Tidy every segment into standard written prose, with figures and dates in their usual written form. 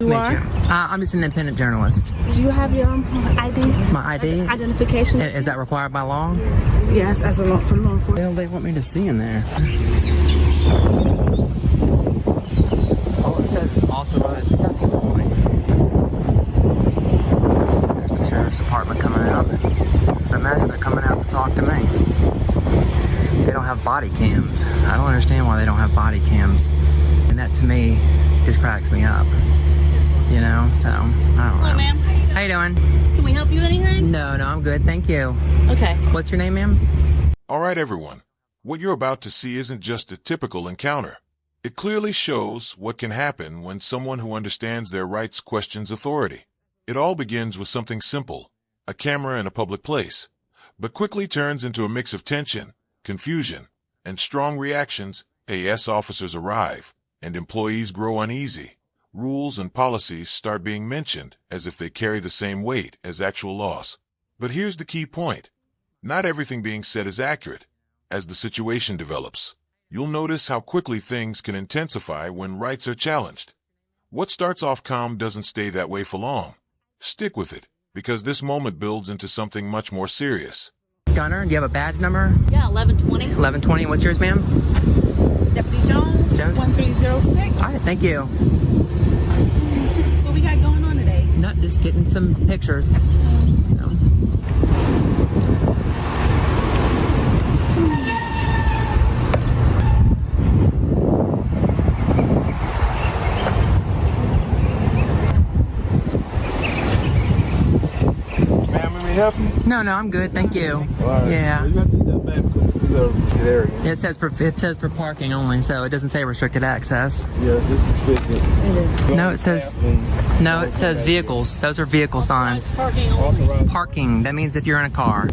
You are? I'm just an independent journalist. Do you have your ID? My ID? Identification? Is that required by law? Yes, as a law for law enforcement. Well, they want me to see in there. Oh, it says it's authorized parking only. There's the sheriff's department coming out. I imagine they're coming out to talk to me. They don't have body cams. I don't understand why they don't have body cams. And that to me just cracks me up. You know, so I don't know. Hello, ma'am. How you doing? Can we help you with anything? No, I'm good. Thank you. Okay. What's your name, ma'am? All right, everyone. What you're about to see isn't just a typical encounter. It clearly shows what can happen when someone who understands their rights questions authority. It all begins with something simple, a camera in a public place, but quickly turns into a mix of tension, confusion, and strong reactions. AS officers arrive, and employees grow uneasy. Rules and policies start being mentioned as if they carry the same weight as actual laws. But here's the key point. Not everything being said is accurate. As the situation develops, you'll notice how quickly things can intensify when rights are challenged. What starts off calm doesn't stay that way for long. Stick with it, because this moment builds into something much more serious. Gunner, do you have a badge number? Yeah, 1120. 1120. What's yours, ma'am? Deputy Jones, 1306. All right, thank you. What we got going on today? Not just getting some pictures. So. Ma'am, let me help you. No, I'm good. Thank you. All right. Yeah. Well, you have to step back because this is a restricted area. It says for parking only, so it doesn't say restricted access. Yeah, this is restricted. No, it says vehicles. Those are vehicle signs. Parking only. Authorized. Parking. That means if you're in a car.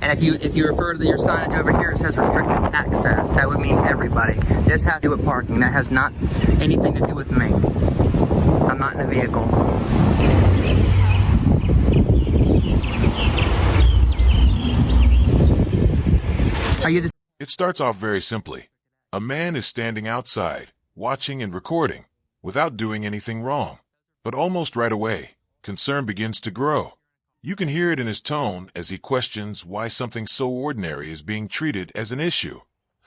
And if you refer to your signage over here, it says restricted access. That would mean everybody. This has to do with parking. That has not anything to do with me. I'm not in a vehicle. Are you just... It starts off very simply. A man is standing outside, watching and recording, without doing anything wrong. But almost right away, concern begins to grow. You can hear it in his tone as he questions why something so ordinary is being treated as an issue.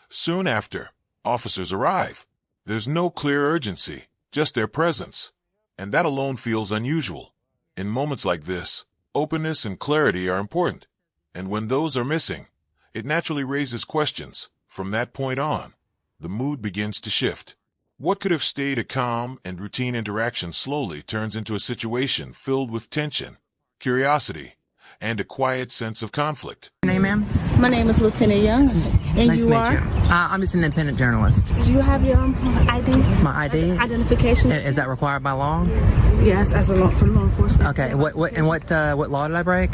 Soon after, officers arrive. There's no clear urgency, just their presence. And that alone feels unusual. In moments like this, openness and clarity are important. And when those are missing, it naturally raises questions. From that point on, the mood begins to shift. What could have stayed a calm and routine interaction slowly turns into a situation filled with tension, curiosity, and a quiet sense of conflict. Your name, ma'am? My name is Lieutenant Young. And Nice you to are? meet you. I'm just an independent journalist. Do you have your ID? My ID? Identification? Is that required by law? Yes, as a law for law enforcement. Okay. What law did I break?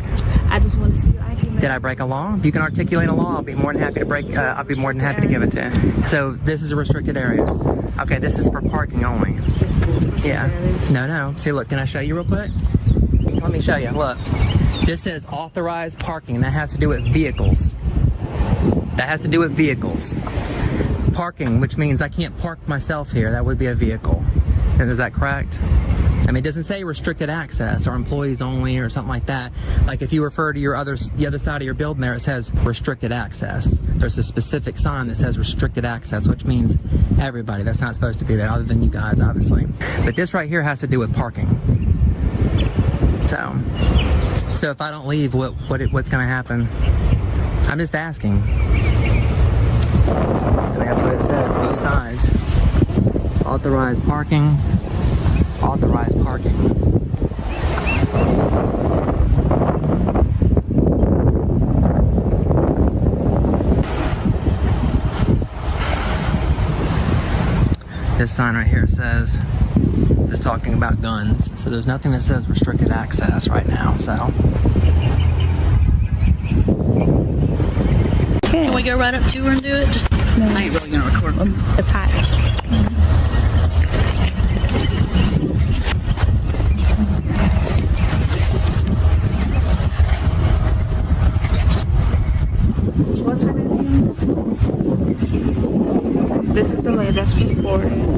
I just want to see your ID. Did I break a law? If you can articulate a law, I'll be more than happy to break. I'll be more than happy to give it to you. So this is a restricted area. Okay, this is for parking only. Yeah. No. See, look. Can I show you real quick? Let me show you. Look. This says authorized parking. That has to do with vehicles. That has to do with vehicles. Parking, which means I can't park myself here. That would be a vehicle. Is that correct? I mean, it doesn't say restricted access or employees only or something like that. Like if you refer to the other side of your building there, it says restricted access. There's a specific sign that says restricted access, which means everybody. That's not supposed to be there, other than you guys, obviously. But this right here has to do with parking. So if I don't leave, what's going to happen? I'm just asking. And that's what it says, both sides. Authorized parking. Authorized parking. This sign right here says, is talking about guns. So there's nothing that says restricted access right now, so. Can we go right up to her and do it? Just, I ain't really gonna record. It's hot. What's her name? This is the lady that's recording.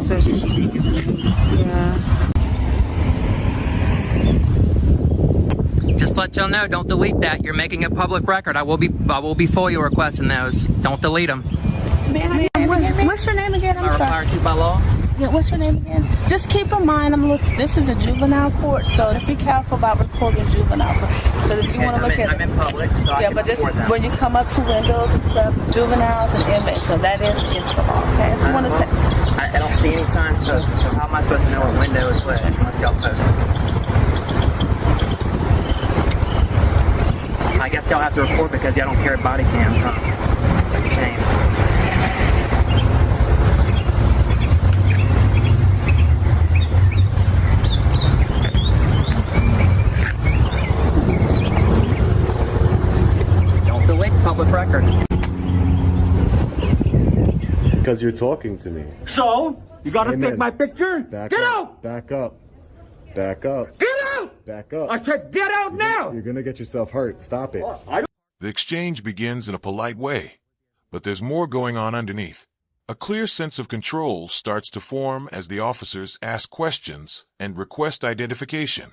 So yeah. let y'all know, don't delete that. You're making a public record. I will be FOIA requesting those. Don't delete them. What's your name again? I'm sorry. Required to by law. Yeah, what's your name again? Just keep in mind, this is a juvenile court, so just be careful about recording juvenile. So if you want to look at I'm in public, so I yeah, can but just record them. when you come up to windows and stuff, juveniles and inmates, so that is against the law. Okay, if you want to I don't see any signs posted, so how am I supposed to know what window is lit unless y'all post it? I guess y'all have to report because y'all don't carry body cams, huh? Like a shame. Don't delete the public record. Because you're talking to me. So, you gotta Amen. take my picture? Back Get up. out! Back up. Back up. Get out! Back up. I said get out now! You're gonna get yourself hurt. Stop it. The exchange begins in a polite way, but there's more going on underneath. A clear sense of control starts to form as the officers ask questions and request identification.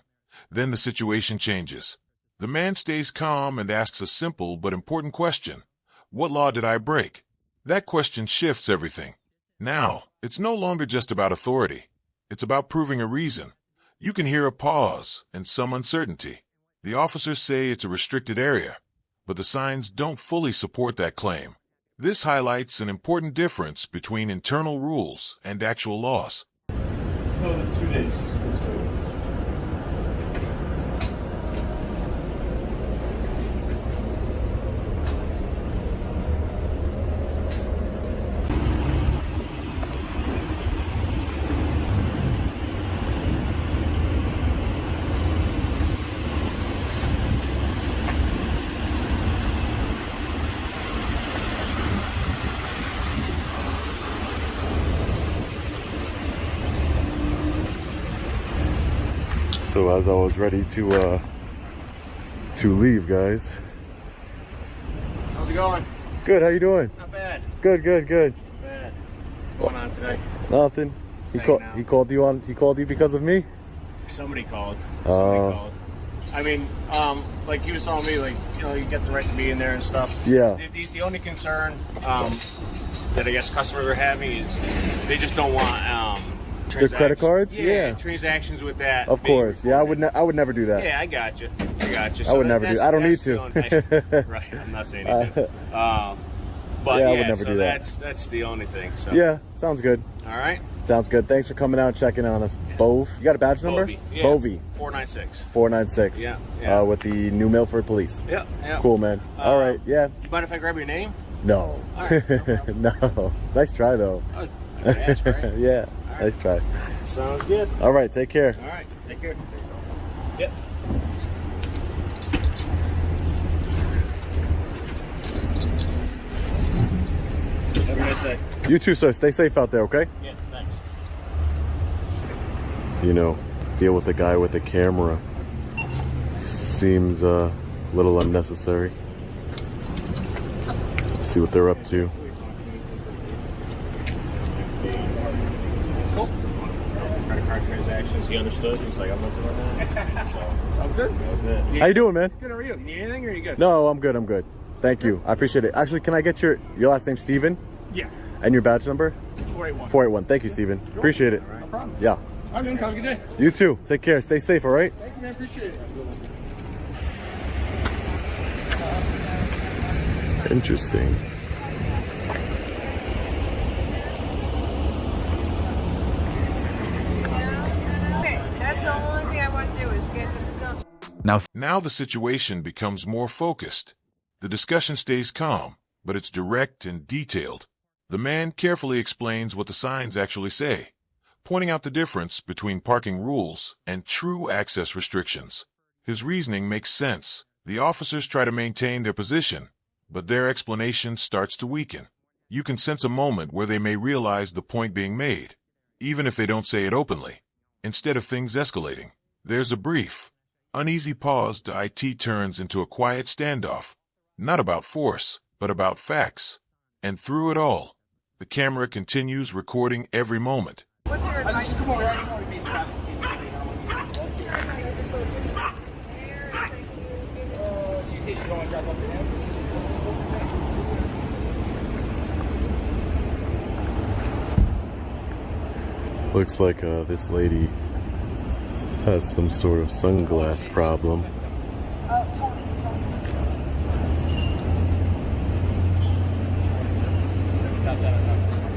Then the situation changes. The man stays calm and asks a simple but important question. What law did I break? That question shifts everything. Now, it's no longer just about authority. It's about proving a reason. You can hear a pause and some uncertainty. The officers say it's a restricted area, but the signs don't fully support that claim. This highlights an important difference between internal rules and actual laws. 2 days. So as I was ready to leave, guys. How's it going? Good. How you doing? Not bad. Good. Good. Good. Not bad. What's going on today? Nothing. He called you on. He called you because of me. Somebody called. I mean, like he was telling me, like, you know, you get the right to be in there and stuff. Yeah. The only concern that I guess customers are having is they just don't want The credit cards? Yeah, transactions with that. Of course. Yeah, I would never do that. Yeah, I got you. I would never do. I don't need to. Right. I'm not saying you do. But Yeah, yeah, I would never do that. That's the only thing. So. Yeah. Sounds good. All right. Sounds good. Thanks for coming out and checking on us, Bove. You got a badge number? Bovey. Yeah, Bovey. 496. 496. Yeah, yeah. With the New Milford Police. Yeah. Yeah. Cool, man. All right. Yeah. You mind if I grab your name? No. All right. No. Nice try, though. I would ask, right? Yeah. Nice try. Sounds good. All right. Take care. All right. Take care. Yep. Have a nice day. You too, sir. Stay safe out there, okay? Yeah, thanks. You know, deal with a guy with a camera seems a little unnecessary. Let's see what they're up to. Cool. Credit card transactions. He understood. He was like, I'm looking at that. So, sounds good. That was it. How you doing, man? Good. How are you? You need anything or are you good? No, I'm good. I'm good. Thank you. I appreciate it. Actually, can I get your last name, Steven? Yeah. And your badge number? 481. 481. Thank you, Steven. Appreciate it. No problem. Yeah. All right, man. Have a good day. You too. Take care. Stay safe, all right? Thank you, man. Appreciate it. Interesting. Okay, that's the only thing I want to do is get the Now the situation becomes more focused. The discussion stays calm, but it's direct and detailed. The man carefully explains what the signs actually say, pointing out the difference between parking rules and true access restrictions. His reasoning makes sense. The officers try to maintain their position, but their explanation starts to weaken. You can sense a moment where they may realize the point being made, even if they don't say it openly. Instead of things escalating, there's a brief, uneasy pause. The IT turns into a quiet standoff, not about force, but about facts. And through it all, the camera continues recording every moment. What's your advice? Looks like this lady has some sort of sunglass problem.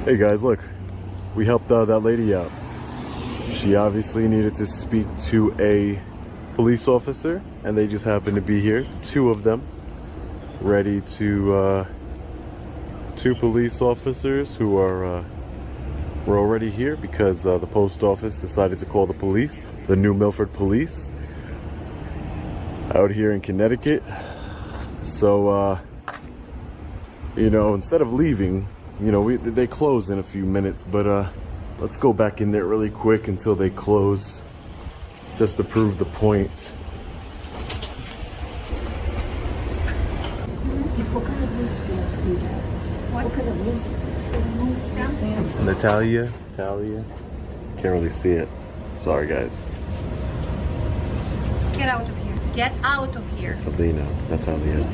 Hey guys, look, we helped that lady out. She obviously needed to speak to a police officer, and they just happened to be here, 2 of them, ready to 2 police officers who are were already here because the post office decided to call the police, the New Milford Police, out here in Connecticut. So you know, instead of leaving, you know, they close in a few minutes, but let's go back in there really quick until they close, just to prove the point. Natalia? Can't really see it. Sorry, guys. Get out of here. Get out of here. Salina, Natalia.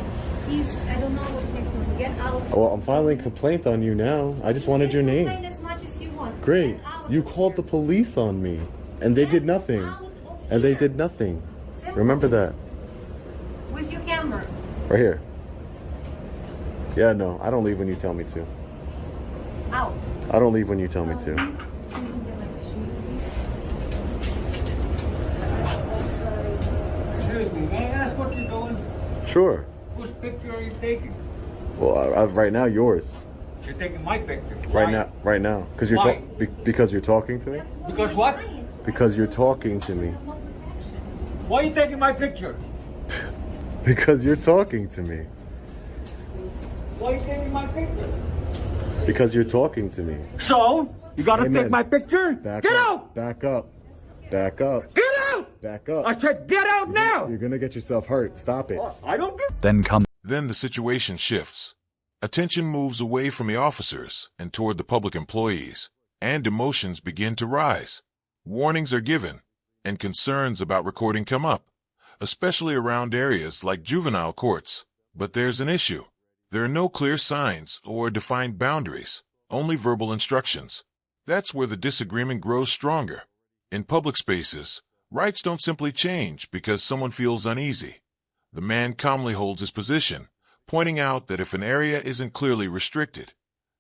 He's, I don't know what he's doing. Get out. Well, I'm filing a complaint on you now. I just wanted your name. Complain as much as you want. Great. You called the police on me, and they did nothing. And they did nothing. Remember that. With your camera. Right here. Yeah, no, I don't leave when you tell me to. Out. I don't leave when you tell me to. Excuse me, may I ask what you're doing? Sure. Whose picture are you taking? Well, right now, yours. You're taking my picture. Right Why? now, right now, because you're Why? because you're talking to me. Because what? Because you're talking to me. Why are you taking my picture? Because you're talking to me. Why are you taking my picture? Because you're talking to me. So, you gotta Amen. take my picture? Back Get up. out! Back up. Back up. Get out! Back up. I said get out now! You're gonna get yourself hurt. Stop it. I don't give. Then the situation shifts. Attention moves away from the officers and toward the public employees, and emotions begin to rise. Warnings are given, and concerns about recording come up, especially around areas like juvenile courts. But there's an issue. There are no clear signs or defined boundaries, only verbal instructions. That's where the disagreement grows stronger. In public spaces, rights don't simply change because someone feels uneasy. The man calmly holds his position, pointing out that if an area isn't clearly restricted,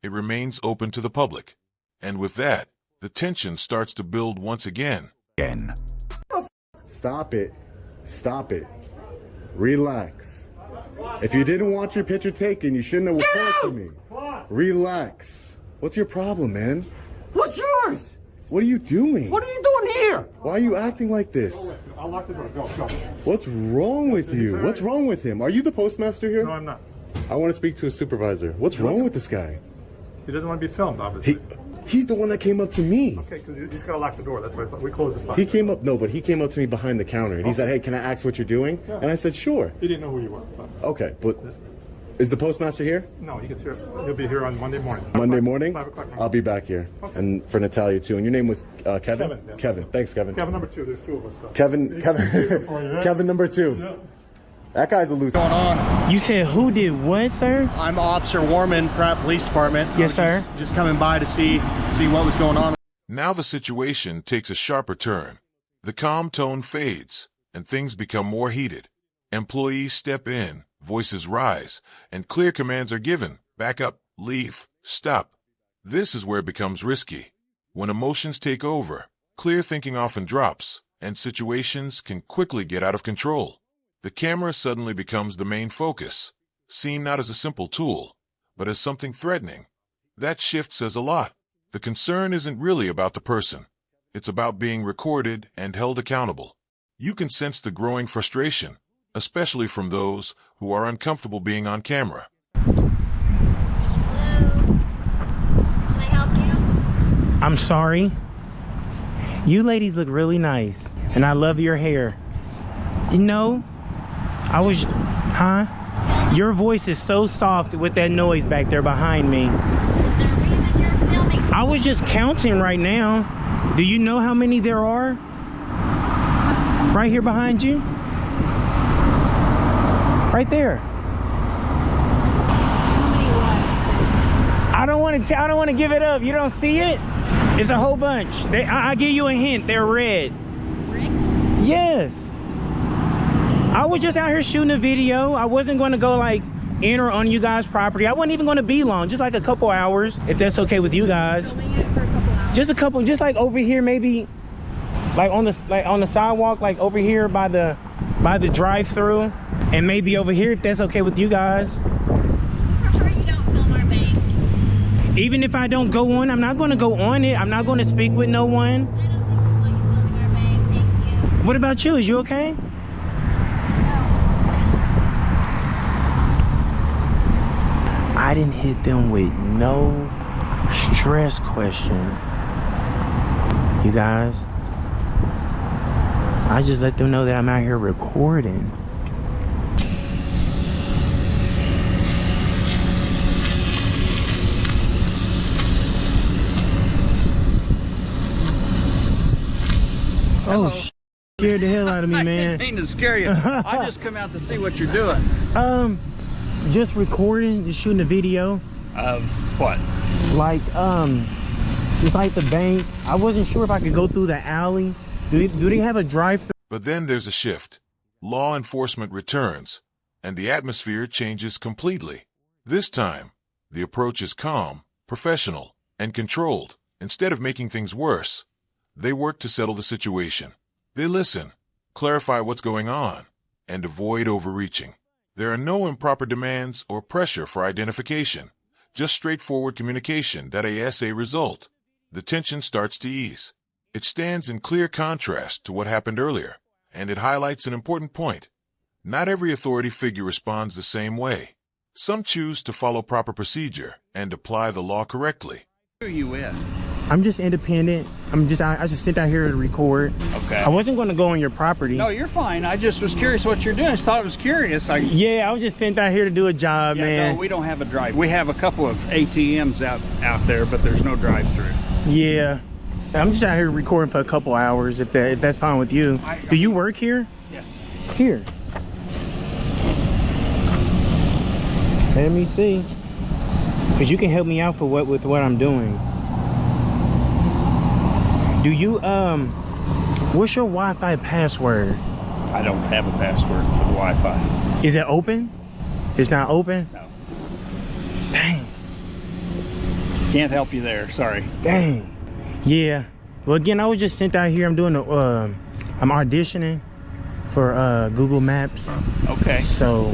it remains open to the public. And with that, the tension starts to build once again. Stop it. Stop it. Relax. If you didn't want your picture taken, you shouldn't have talked to me. Relax. What's your problem, man? What's yours? What are you doing? What are you doing here? Why are you acting like this? I'll lock the door. Go. What's wrong with you? What's wrong with him? Are you the postmaster here? No, I'm not. I want to speak to a supervisor. What's wrong with this guy? He doesn't want to be filmed, obviously. He's the one that came up to me. Okay, because he's got to lock the door. That's why we closed the file. He came up to me behind the counter, and he said, "Hey, can I ask what you're doing?" Yeah. And I said, "Sure." He didn't know who you were. But Okay, but is the postmaster here? no, he gets here. He'll be here on Monday morning. Monday morning? 5 o'clock. I'll be back here. Okay. And for Natalia too. And your name was Kevin? Kevin, yeah. Kevin. Thanks, Kevin. Kevin number 2. There's 2 of us. So. Kevin. Kevin number 2. Yeah. That guy's a loser. Going on? You said who did what, sir? I'm Officer Warman, Pratt Police Department. Yes, sir. Just coming by to see what was going on. Now the situation takes a sharper turn. The calm tone fades, and things become more heated. Employees step in, voices rise, and clear commands are given. Back up, leave, stop. This is where it becomes risky. When emotions take over, clear thinking often drops, and situations can quickly get out of control. The camera suddenly becomes the main focus, seen not as a simple tool, but as something threatening. That shift says a lot. The concern isn't really about the person. It's about being recorded and held accountable. You can sense the growing frustration, especially from those who are uncomfortable being on camera. Hello. Can I help you? I'm sorry. You ladies look really nice, and I love your hair. You know, Your voice is so soft with that noise back there behind me. Is there a reason you're filming? I was just counting right now. Do you know how many there are? Right here behind you? Right there. I don't want to give it up. You don't see it? It's a whole bunch. I give you a hint. They're red. Bricks? Yes. I was just out here shooting a video. I wasn't going to go like in or on you guys' property. I wasn't even going to be long. Just like a couple hours, if that's okay with you guys. Filming it for a couple hours. Just a couple. Just like over here, maybe. Like on the sidewalk, like over here by the drive-through, and maybe over here if that's okay with you guys. For sure you don't film our bank. Even if I don't go on, I'm not going to go on it. I'm not going to speak with no one. I don't think we want you filming our bank. Thank you. What about you? Is you okay? I didn't hit them with no stress question. You guys, I just let them know that I'm out here recording. Oh, scared the hell out of me, man. I didn't mean to scare you. I just come out to see what you're doing. Just recording, just shooting a video. Of what? Like, just like the bank. I wasn't sure if I could go through the alley. Do they have a drive-thru? But then there's a shift. Law enforcement returns, and the atmosphere changes completely. This time, the approach is calm, professional, and controlled. Instead of making things worse, they work to settle the situation. They listen, clarify what's going on, and avoid overreaching. There are no improper demands or pressure for identification, just straightforward communication that asks a result. The tension starts to ease. It stands in clear contrast to what happened earlier, and it highlights an important point. Not every authority figure responds the same way. Some choose to follow proper procedure and apply the law correctly. Who are you with? I'm just independent. I just sit out here to record. Okay. I wasn't going to go on your property. No, you're fine. I just was curious what you're doing. I just thought it was curious. Yeah, I was just sent out here to do a job, man. No, we don't have a drive. We have a couple of ATMs out there, but there's no drive-through. Yeah. I'm just out here recording for a couple hours, if that's fine with you. Do you work here? Yes. Here. Let me see. Because you can help me out with what I'm doing. Do you, what's your Wi-Fi password? I don't have a password for the Wi-Fi. Is it open? It's not open? No. Dang. Can't help you there, sorry. Dang. Yeah. Well, again, I was just sent out here. I'm doing I'm auditioning for Google Maps. Okay. So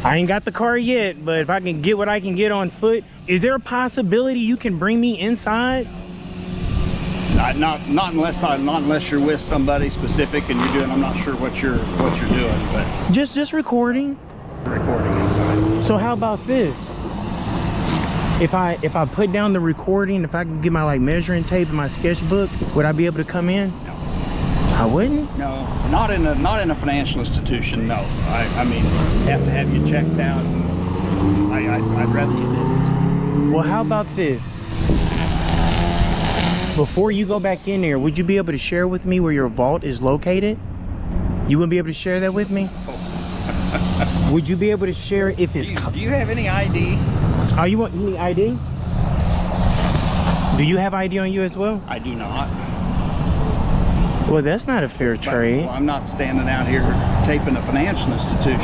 I ain't got the car yet, but if I can get what I can get on foot, is there a possibility you can bring me inside? Not unless you're with somebody specific and you're doing. I'm not sure what you're doing, but just recording. Recording inside. So how about this? If I put down the recording, if I can get my like measuring tape and my sketchbook, would I be able to come in? No. I wouldn't? No, not in a financial institution. No. I mean, have to have you checked out. I'd rather you didn't. Well, how about this? Before you go back in there, would you be able to share with me where your vault is located? You wouldn't be able to share that with me? Oh. Would you be able to share if it's... Do you have any ID? Oh, you need ID? Do you have ID on you as well? I do not. Well, that's not a fair trade. Well, I'm not standing out here taping a financial institution.